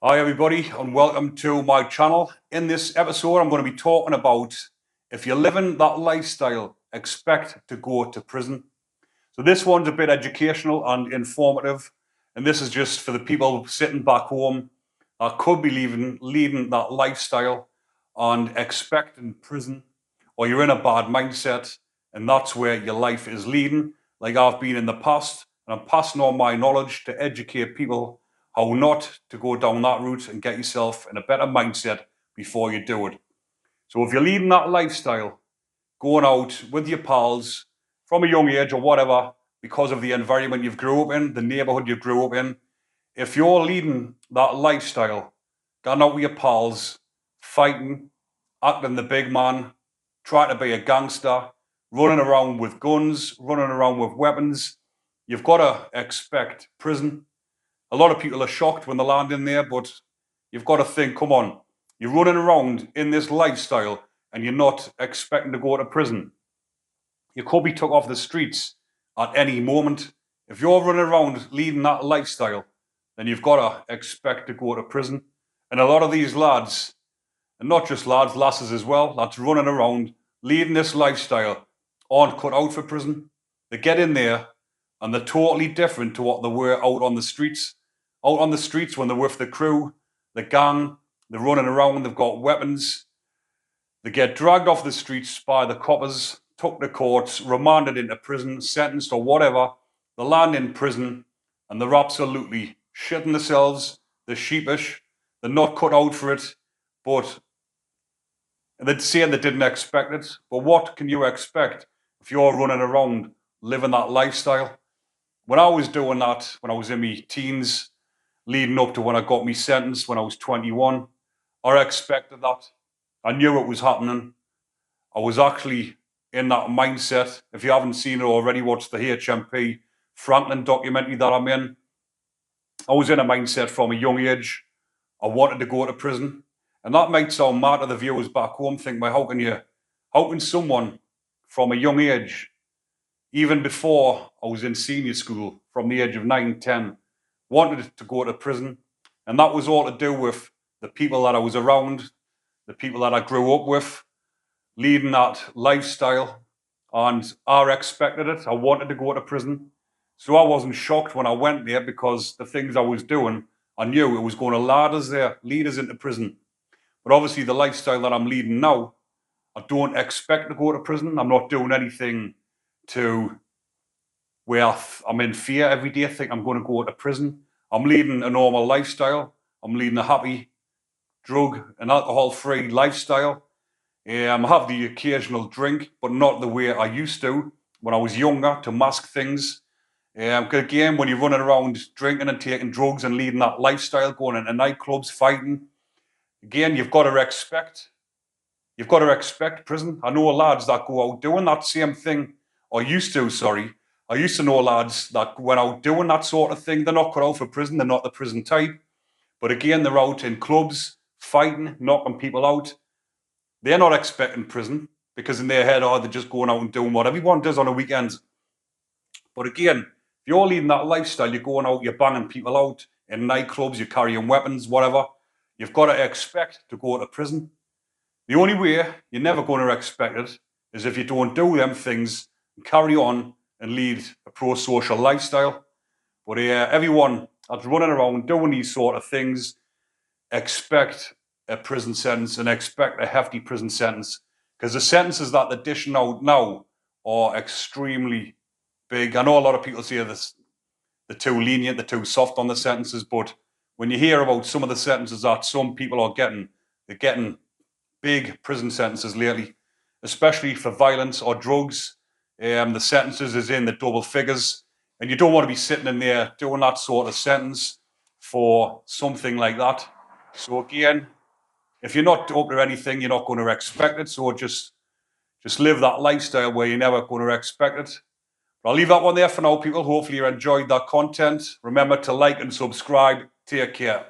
Hi everybody and welcome to my channel. In this episode I'm going to be talking about if you're living that lifestyle, expect to go to prison. So this one's a bit educational and informative, and this is just for the people sitting back home that could be leading that lifestyle and expecting prison, or you're in a bad mindset and that's where your life is leading, like I've been in the past, and I'm passing on my knowledge to educate people how not to go down that route and get yourself in a better mindset before you do it. So if you're leading that lifestyle, going out with your pals from a young age or whatever, because of the environment you've grew up in, the neighborhood you grew up in, if you're leading that lifestyle, going out with your pals, fighting, acting the big man, trying to be a gangster, running around with guns, running around with weapons, you've got to expect prison. A lot of people are shocked when they land in there, but you've got to think, come on, you're running around in this lifestyle and you're not expecting to go to prison. You could be took off the streets at any moment. If you're running around leading that lifestyle, then you've got to expect to go to prison. And a lot of these lads, and not just lads, lasses as well, that's running around leading this lifestyle, aren't cut out for prison. They get in there and they're totally different to what they were out on the streets. Out on the streets when they're with the crew, the gang, they're running around, they've got weapons. They get dragged off the streets by the coppers, took to courts, remanded into prison, sentenced or whatever. They land in prison and they're absolutely shitting themselves. They're sheepish. They're not cut out for it. But they're saying they didn't expect it. But what can you expect if you're running around living that lifestyle? When I was doing that, when I was in my teens, leading up to when I got my sentence when I was 21, I expected that. I knew it was happening. I was actually in that mindset. If you haven't seen it already, watch the HMP Franklin documentary that I'm in. I was in a mindset from a young age. I wanted to go to prison. And that might sound mad to the viewers back home, think, well, how can someone from a young age, even before I was in senior school, from the age of 9, 10, wanted to go to prison? And that was all to do with the people that I was around, the people that I grew up with, leading that lifestyle, and I expected it. I wanted to go to prison. So I wasn't shocked when I went there because the things I was doing, I knew it was going to lead us into prison. But obviously the lifestyle that I'm leading now, I don't expect to go to prison. I'm not doing anything to where I'm in fear every day, think I'm going to go to prison. I'm leading a normal lifestyle. I'm leading a happy, drug and alcohol-free lifestyle. I have the occasional drink, but not the way I used to when I was younger to mask things. Again, when you're running around drinking and taking drugs and leading that lifestyle, going into nightclubs, fighting, again, you've got to expect prison. I know lads that go out doing that same thing, or used to, sorry. I used to know lads that went out doing that sort of thing. They're not cut out for prison. They're not the prison type. But again, they're out in clubs, fighting, knocking people out. They're not expecting prison because in their head, they're just going out and doing what everyone does on the weekends. But again, if you're leading that lifestyle, you're going out, you're banging people out in nightclubs, you're carrying weapons, whatever, you've got to expect to go to prison. The only way you're never going to expect it is if you don't do them things and carry on and lead a pro-social lifestyle. But everyone that's running around doing these sort of things expect a prison sentence and expect a hefty prison sentence because the sentences that they're dishing out now are extremely big. I know a lot of people say this, they're too lenient, they're too soft on the sentences, but when you hear about some of the sentences that some people are getting, they're getting big prison sentences lately, especially for violence or drugs. The sentences is in the double figures, and you don't want to be sitting in there doing that sort of sentence for something like that. So again, if you're not up to anything, you're not going to expect it. So just live that lifestyle where you're never going to expect it. But I'll leave that one there for now, people. Hopefully you enjoyed that content. Remember to like and subscribe. Take care.